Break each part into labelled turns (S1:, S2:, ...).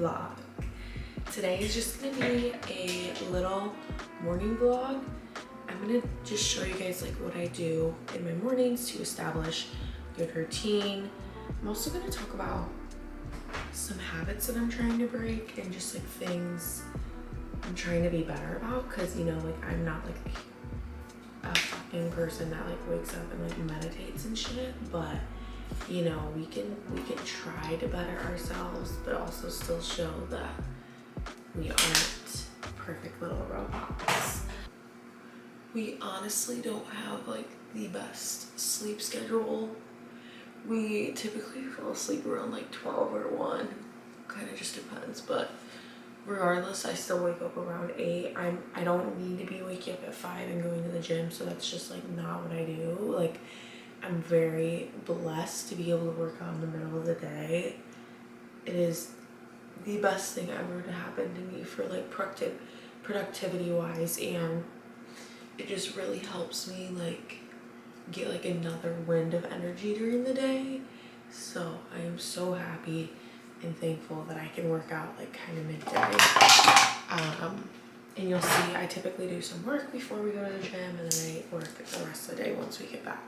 S1: vlog. Today is just gonna be a little morning vlog. I'm gonna just show you guys like what I do in my mornings to establish good routine. I'm also gonna talk about some habits that I'm trying to break and just like things I'm trying to be better about, because you know, like I'm not like a fucking person that like wakes up and like meditates and shit, but you know, we can try to better ourselves, but also still show that we aren't perfect little robots. We honestly don't have like the best sleep schedule. We typically fall asleep around like 12 or 1, kind of just depends, but regardless, I still wake up around 8. I don't need to be waking up at 5 and going to the gym, so that's just like not what I do. Like, I'm very blessed to be able to work out in the middle of the day. It is the best thing ever to happen to me for like productivity wise, and it just really helps me like get like another wind of energy during the day. So I am so happy and thankful that I can work out like kind of midday. And you'll see I typically do some work before we go to the gym, and then I work the rest of the day once we get back.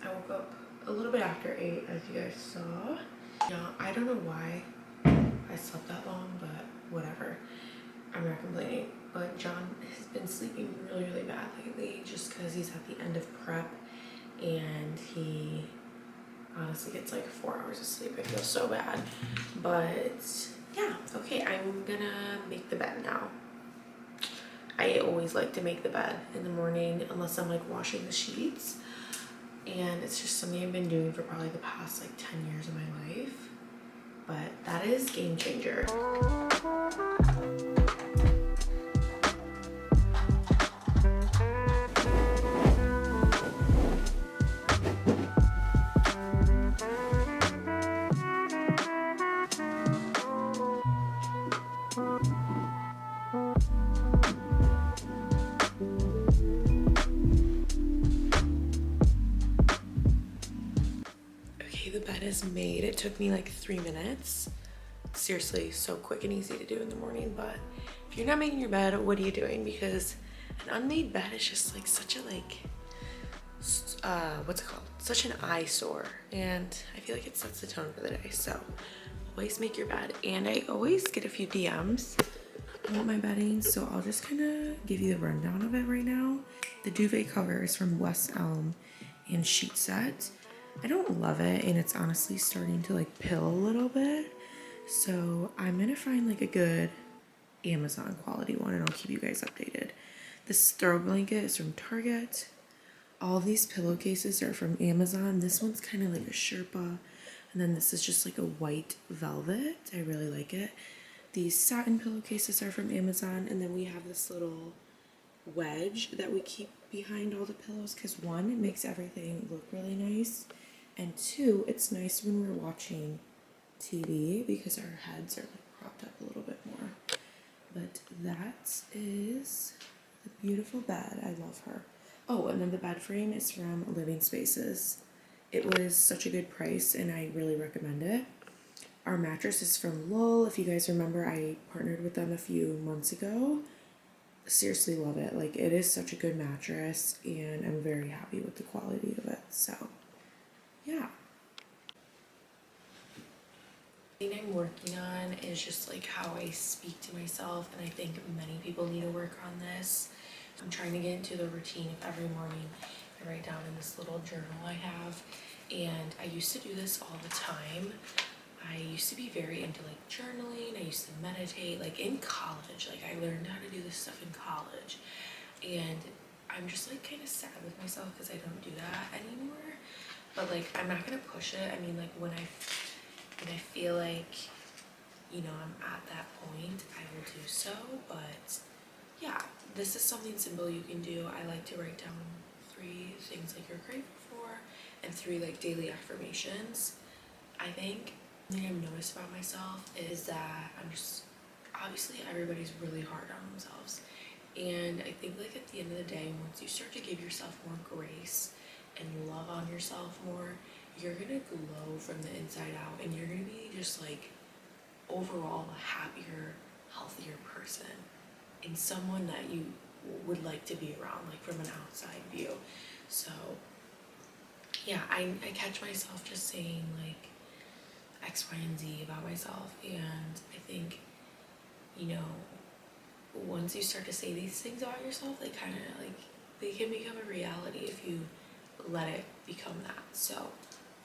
S1: I woke up a little bit after 8, as you guys saw. Yeah, I don't know why I slept that long, but whatever. I'm not complaining. But John has been sleeping really bad lately, just because he's at the end of prep and he honestly gets like 4 hours of sleep. I feel so bad. But yeah, okay, I'm gonna make the bed now. I always like to make the bed in the morning unless I'm like washing the sheets. And it's just something I've been doing for probably the past like 10 years of my life. But that is game changer. Okay, the bed is made. It took me like 3 minutes. Seriously, so quick and easy to do in the morning. But if you're not making your bed, what are you doing? Because an unmade bed is just like such a like what's it called, such an eyesore, and I feel like it sets the tone for the day. So always make your bed. And I always get a few DMs about my bedding, so I'll just kind of give you the rundown of it right now. The duvet cover is from West Elm and Sheet Set. I don't love it, and it's honestly starting to like pill a little bit, so I'm gonna find like a good Amazon quality one and I'll keep you guys updated. This throw blanket is from Target. All these pillowcases are from Amazon. This one's kind of like a Sherpa, and then this is just like a white velvet. I really like it. These satin pillowcases are from Amazon, and then we have this little wedge that we keep behind all the pillows, because 1, it makes everything look really nice, and 2, it's nice when we're watching TV because our heads are like propped up a little bit more. But that is the beautiful bed. I love her. Oh, and then the bed frame is from Living Spaces. It was such a good price and I really recommend it. Our mattress is from Lowell. If you guys remember, I partnered with them a few months ago. Seriously love it. Like, it is such a good mattress and I'm very happy with the quality of it. So, yeah. The thing I'm working on is just like how I speak to myself, and I think many people need to work on this. I'm trying to get into the routine of every morning I write down in this little journal I have, and I used to do this all the time. I used to be very into like journaling. I used to meditate like in college. Like, I learned how to do this stuff in college, and I'm just like kind of sad with myself because I don't do that anymore. But like, I'm not gonna push it. I mean, like when I feel like, you know, I'm at that point, I will do so. But yeah, this is something simple you can do. I like to write down 3 things like you're grateful for and 3 like daily affirmations. I think the thing I've noticed about myself is that I'm just, obviously everybody's really hard on themselves, and I think like at the end of the day, once you start to give yourself more grace and love on yourself more, you're gonna glow from the inside out, and you're gonna be just like overall happier, healthier person and someone that you would like to be around, like from an outside view. So yeah, I catch myself just saying like X, Y, and Z about myself, and I think, you know, once you start to say these things about yourself, they kind of like, they can become a reality if you let it become that. So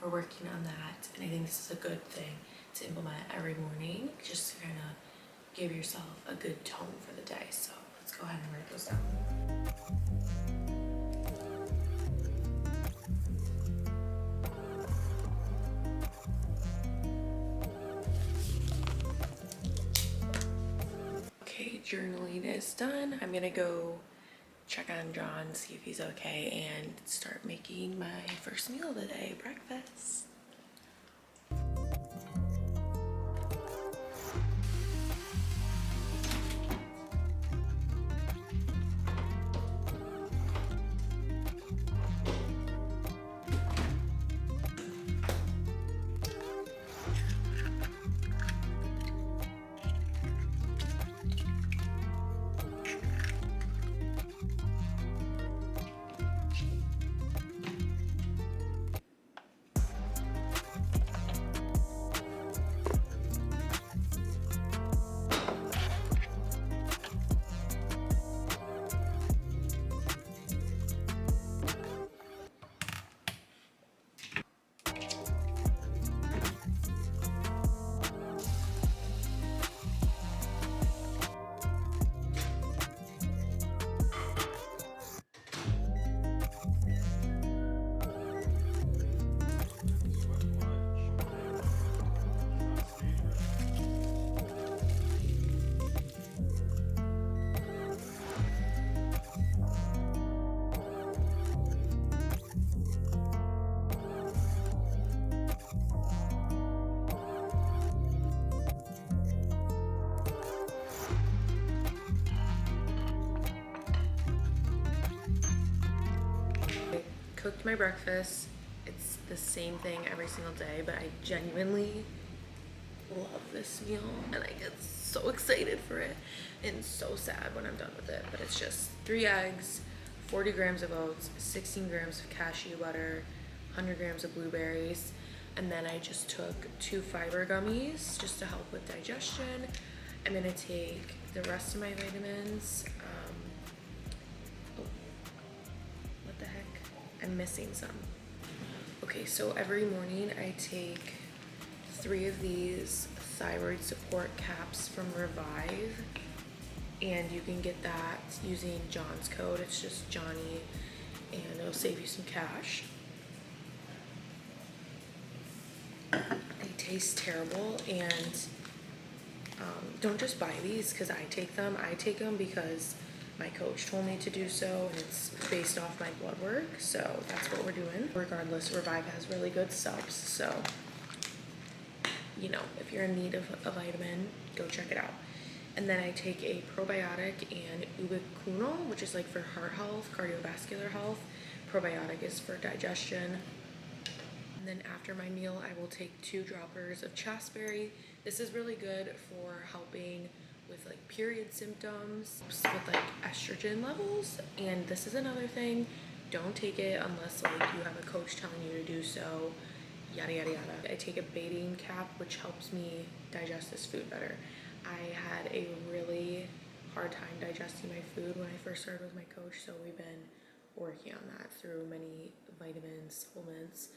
S1: we're working on that, and I think this is a good thing to implement every morning, just to kind of give yourself a good tone for the day. So let's go ahead and write those down. Okay, journaling is done. I'm gonna go check on John, see if he's okay, and start making my first meal of the day, breakfast. Cooked my breakfast. It's the same thing every single day, but I genuinely love this meal and I get so excited for it and so sad when I'm done with it. But it's just 3 eggs, 40 grams of oats, 16 grams of cashew butter, 100 grams of blueberries, and then I just took 2 fiber gummies just to help with digestion. I'm gonna take the rest of my vitamins. What the heck? I'm missing some. Okay, so every morning I take 3 of these thyroid support caps from Revive, and you can get that using John's code. It's just Johnny, and it'll save you some cash. They taste terrible, and don't just buy these because I take them. I take them because my coach told me to do so, and it's based off my blood work, so that's what we're doing. Regardless, Revive has really good subs, so you know, if you're in need of a vitamin, go check it out. And then I take a probiotic and ubiquinol, which is like for heart health, cardiovascular health. Probiotic is for digestion. And then after my meal, I will take 2 droppers of chasteberry. This is really good for helping with like period symptoms, with like estrogen levels. And this is another thing, don't take it unless like you have a coach telling you to do so, yada yada yada. I take a baiting cap, which helps me digest this food better. I had a really hard time digesting my food when I first started with my coach, so we've been working on that through many vitamins, supplements.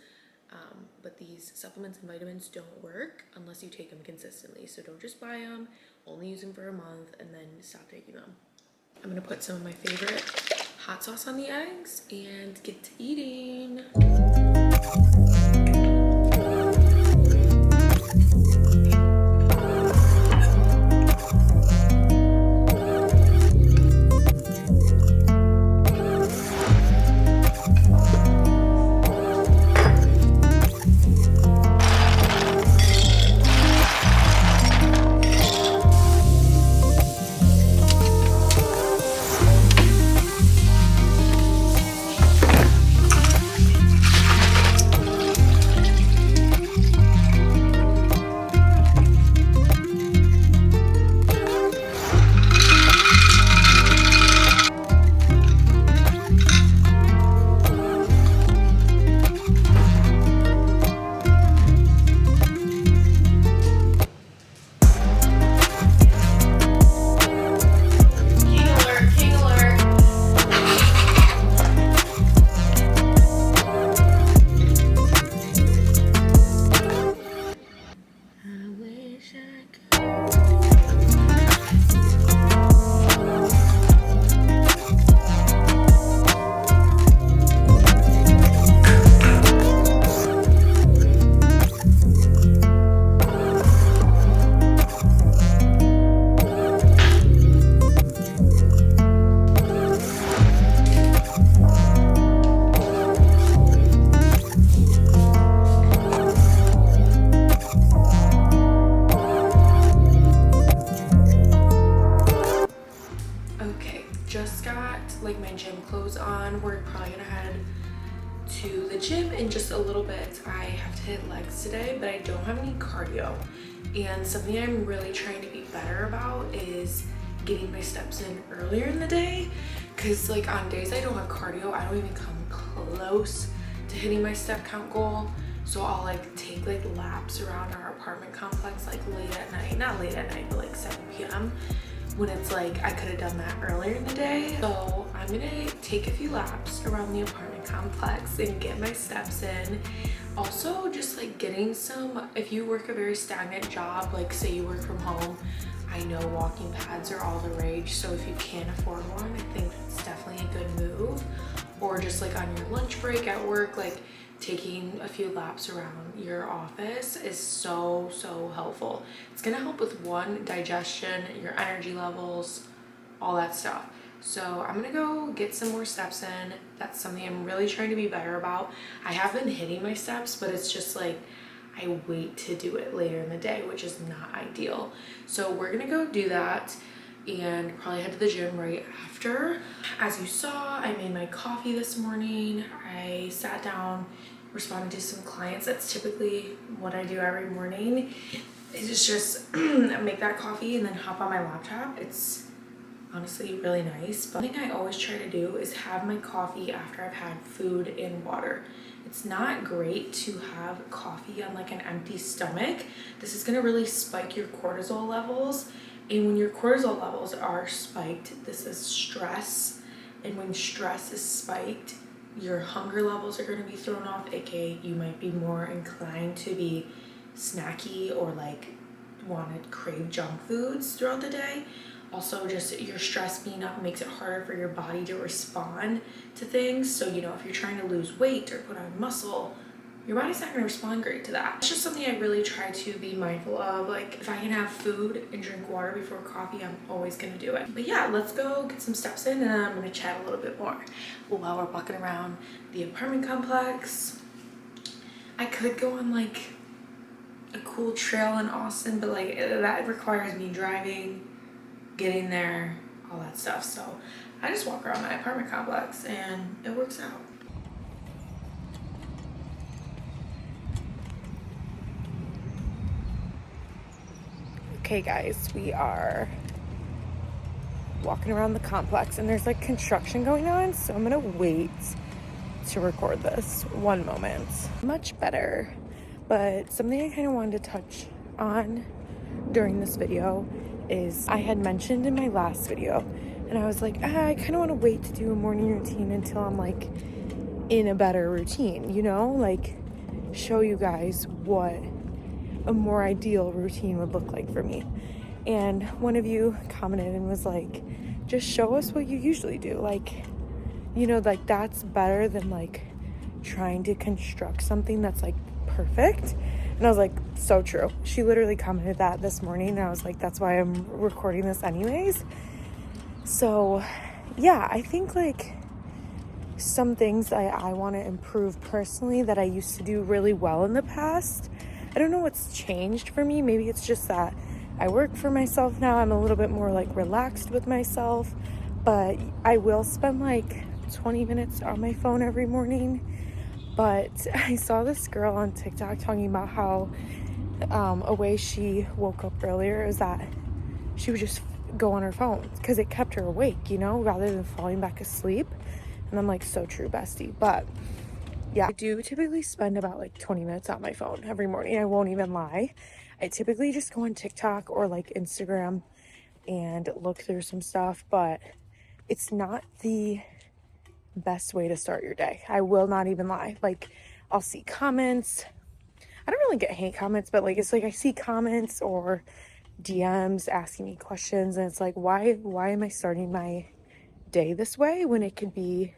S1: But these supplements and vitamins don't work unless you take them consistently. So don't just buy them, only use them for a month, and then stop taking them. I'm gonna put some of my favorite hot sauce on the eggs and get to eating. to the gym in just a little bit. I have to hit legs today, but I don't have any cardio. And something I'm really trying to be better about is getting my steps in earlier in the day. Cause like on days I don't have cardio, I don't even come close to hitting my step count goal. So I'll like take like laps around our apartment complex like late at night, not late at night, but like 7 p.m. when it's like I could have done that earlier in the day. So I'm gonna take a few laps around the apartment complex and get my steps in. Also just like getting some, if you work a very stagnant job, like say you work from home, I know walking pads are all the rage. So if you can't afford one, I think it's definitely a good move. Or just like on your lunch break at work, like taking a few laps around your office is so helpful. It's gonna help with one, digestion, your energy levels, all that stuff. So I'm gonna go get some more steps in. That's something I'm really trying to be better about. I have been hitting my steps, but it's just like I wait to do it later in the day, which is not ideal. So we're gonna go do that and probably head to the gym right after. As you saw, I made my coffee this morning. I sat down, responded to some clients. That's typically what I do every morning. It's just make that coffee and then hop on my laptop. It's honestly really nice. But one thing I always try to do is have my coffee after I've had food and water. It's not great to have coffee on like an empty stomach. This is gonna really spike your cortisol levels. And when your cortisol levels are spiked, this is stress. And when stress is spiked, your hunger levels are going to be thrown off, aka you might be more inclined to be snacky or like want to crave junk foods throughout the day. Also, just your stress being up makes it harder for your body to respond to things. So, you know, if you're trying to lose weight or put on muscle, your body's not gonna respond great to that. It's just something I really try to be mindful of. Like if I can have food and drink water before coffee, I'm always gonna do it. But yeah, let's go get some steps in and I'm gonna chat a little bit more while we're walking around the apartment complex. I could go on like a cool trail in Austin, but like that requires me driving, getting there, all that stuff. So I just walk around my apartment complex and it works out. Okay guys, we are walking around the complex and there's like construction going on, so I'm gonna wait to record this. One moment. Much better. But something I kind of wanted to touch on during this video is I had mentioned in my last video and I was like, I kind of want to wait to do a morning routine until I'm like in a better routine, you know, like show you guys what a more ideal routine would look like for me. And one of you commented and was like, just show us what you usually do. Like, you know, like that's better than like trying to construct something that's like perfect. And I was like, so true. She literally commented that this morning and I was like, that's why I'm recording this anyways. So yeah, I think like some things that I want to improve personally that I used to do really well in the past. I don't know what's changed for me. Maybe it's just that I work for myself now. I'm a little bit more like relaxed with myself, but I will spend like 20 minutes on my phone every morning. But I saw this girl on TikTok talking about how a way she woke up earlier is that she would just go on her phone because it kept her awake, you know, rather than falling back asleep. And I'm like, so true, bestie. But yeah, I do typically spend about like 20 minutes on my phone every morning. I won't even lie. I typically just go on TikTok or like Instagram and look through some stuff, but it's not the best way to start your day. I will not even lie. Like I'll see comments. I don't really get hate comments, but like it's like I see comments or DMs asking me questions and it's like, why am I starting my day this way when it could be,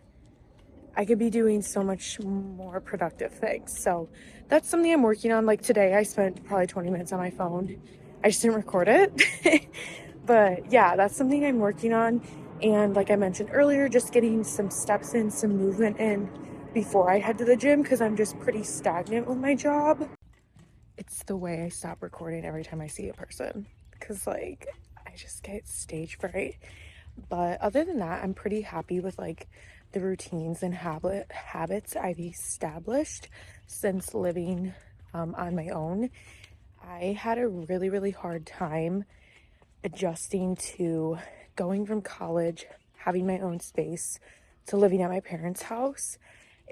S1: I could be doing so much more productive things. So that's something I'm working on. Like today I spent probably 20 minutes on my phone. I just didn't record it. But yeah, that's something I'm working on. And like I mentioned earlier, just getting some steps in, some movement in before I head to the gym because I'm just pretty stagnant with my job. It's the way I stop recording every time I see a person because like I just get stage fright. But other than that, I'm pretty happy with like the routines and habits I've established since living on my own. I had a really, really hard time adjusting to going from college, having my own space, to living at my parents' house.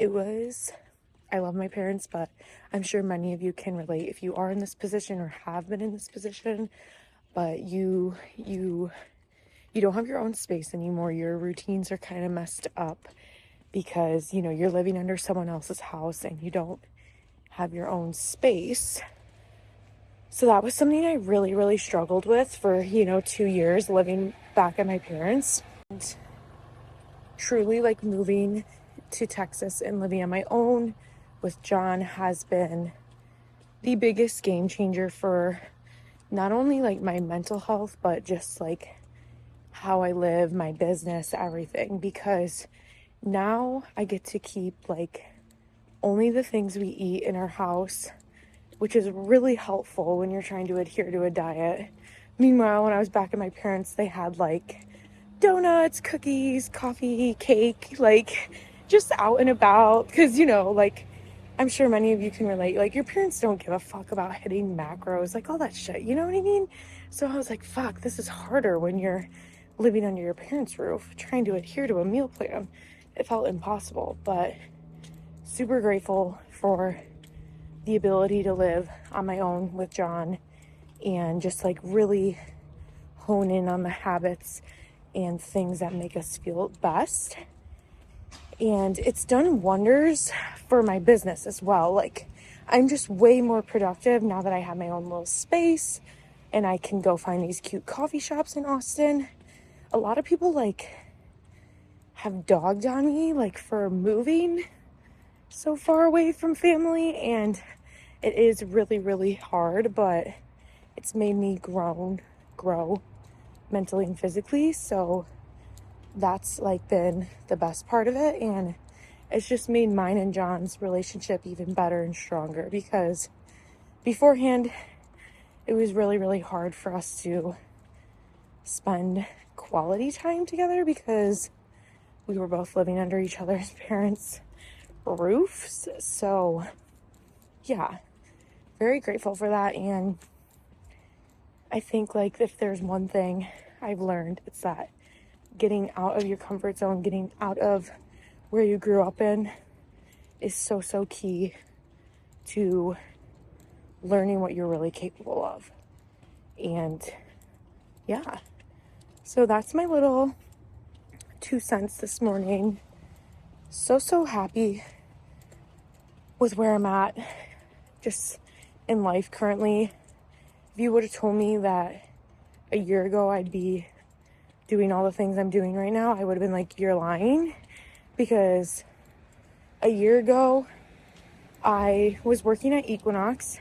S1: I love my parents, but I'm sure many of you can relate if you are in this position or have been in this position, but you don't have your own space anymore. Your routines are kind of messed up because, you're living under someone else's house and you don't have your own space. So that was something I really, really struggled with for, 2 years living back at my parents. And truly, like, moving to Texas and living on my own with John has been the biggest game changer for not only like my mental health, but just like how I live, my business, everything, because now I get to keep like only the things we eat in our house, which is really helpful when you're trying to adhere to a diet. Meanwhile, when I was back at my parents', they had like donuts, cookies, coffee, cake, like just out and about. Because, like, I'm sure many of you can relate. Like, your parents don't give a fuck about hitting macros, like all that shit. You know what I mean? So I was like, fuck, this is harder when you're living under your parents' roof, trying to adhere to a meal plan. It felt impossible, but super grateful for the ability to live on my own with John and just like really hone in on the habits and things that make us feel best. And it's done wonders for my business as well. Like, I'm just way more productive now that I have my own little space and I can go find these cute coffee shops in Austin. A lot of people like have dogged on me like for moving so far away from family, and it is really, really hard, but it's made me grow mentally and physically. So that's like been the best part of it. And it's just made mine and John's relationship even better and stronger, because beforehand it was really, really hard for us to spend quality time together because we were both living under each other's parents' roofs. So yeah, very grateful for that. And I think like if there's one thing I've learned, it's that getting out of your comfort zone, getting out of where you grew up in is so, so key to learning what you're really capable of. And yeah, so that's my little 2 cents this morning. So happy with where I'm at just in life currently. If you would have told me that a year ago I'd be doing all the things I'm doing right now, I would have been like, you're lying. Because a year ago I was working at Equinox.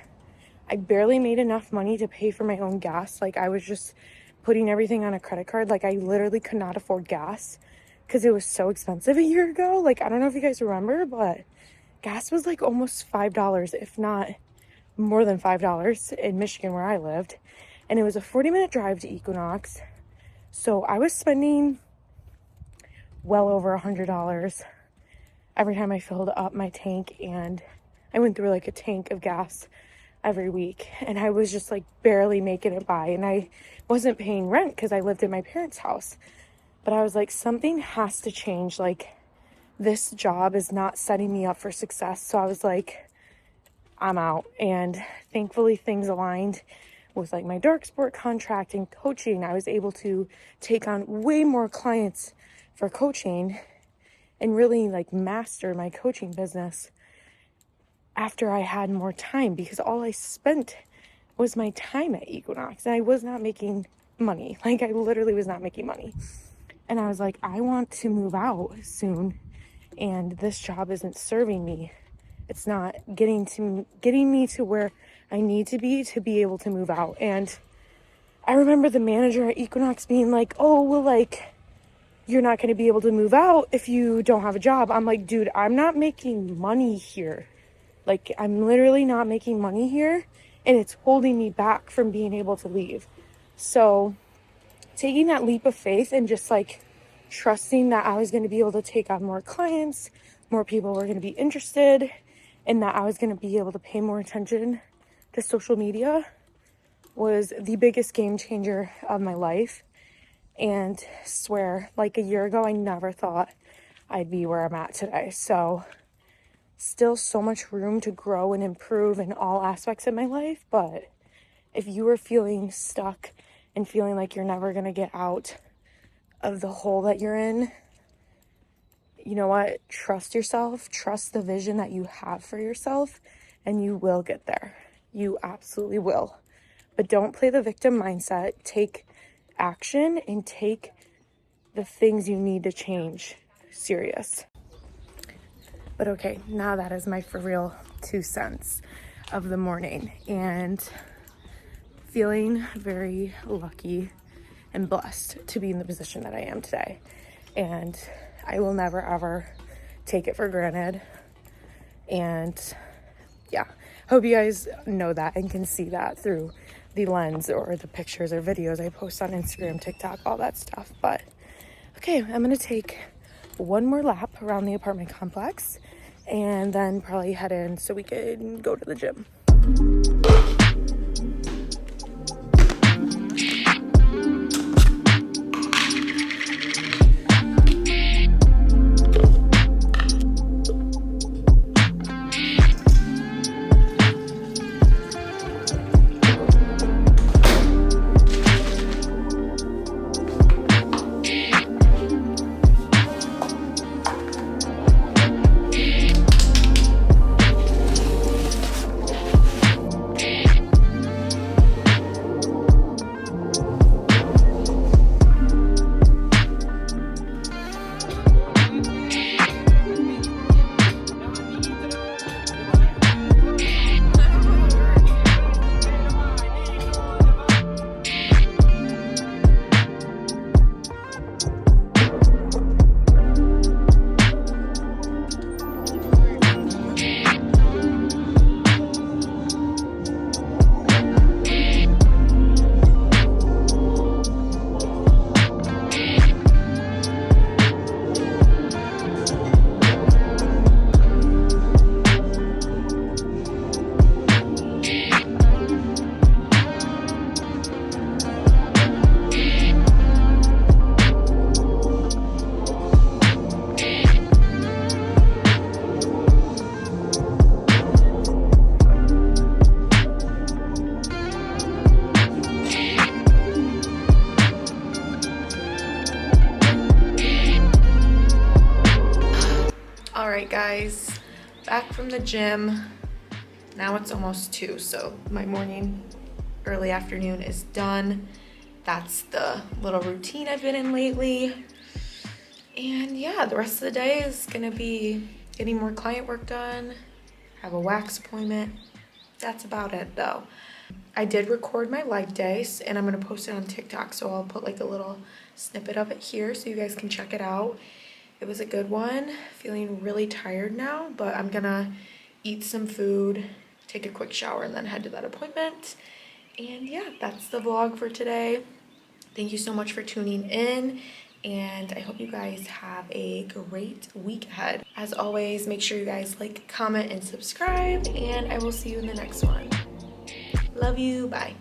S1: I barely made enough money to pay for my own gas. Like, I was just putting everything on a credit card. Like, I literally could not afford gas because it was so expensive a year ago. Like, I don't know if you guys remember, but gas was like almost $5, if not more than $5 in Michigan where I lived. And it was a 40-minute drive to Equinox. So I was spending well over $100 every time I filled up my tank, and I went through like a tank of gas every week, and I was just like barely making it by, and I wasn't paying rent because I lived in my parents' house. But I was like, something has to change. Like, this job is not setting me up for success. So I was like, I'm out. And thankfully things aligned with like my dark sport contract and coaching. I was able to take on way more clients for coaching and really like master my coaching business after I had more time, because all I spent was my time at Equinox and I was not making money. Like, I literally was not making money. And I was like, I want to move out soon, and this job isn't serving me. It's not getting me to where I need to be able to move out. And I remember the manager at Equinox being like, oh, well, like, you're not going to be able to move out if you don't have a job. I'm like, dude, I'm not making money here. Like, I'm literally not making money here, and it's holding me back from being able to leave. So taking that leap of faith and just like trusting that I was going to be able to take on more clients, more people were going to be interested, and that I was going to be able to pay more attention to social media was the biggest game changer of my life. And swear, like a year ago, I never thought I'd be where I'm at today. So still so much room to grow and improve in all aspects of my life. But if you were feeling stuck and feeling like you're never going to get out of the hole that you're in, you know what? Trust yourself, trust the vision that you have for yourself, and you will get there. You absolutely will. But don't play the victim mindset. Take action and take the things you need to change serious. But okay, now that is my for real 2 cents of the morning, and feeling very lucky and blessed to be in the position that I am today. And I will never ever take it for granted. And yeah, hope you guys know that and can see that through the lens or the pictures or videos I post on Instagram, TikTok, all that stuff. But okay, I'm gonna take one more lap around the apartment complex and then probably head in so we can go to the gym. Alright guys, back from the gym. Now it's almost 2, so my morning, early afternoon is done. That's the little routine I've been in lately. And yeah, the rest of the day is gonna be getting more client work done, have a wax appointment. That's about it though. I did record my live days and I'm gonna post it on TikTok, so I'll put like a little snippet of it here so you guys can check it out. It was a good one. Feeling really tired now, but I'm gonna eat some food, take a quick shower, and then head to that appointment. And yeah, that's the vlog for today. Thank you so much for tuning in, and I hope you guys have a great week ahead. As always, make sure you guys like, comment, and subscribe, and I will see you in the next one. Love you. Bye.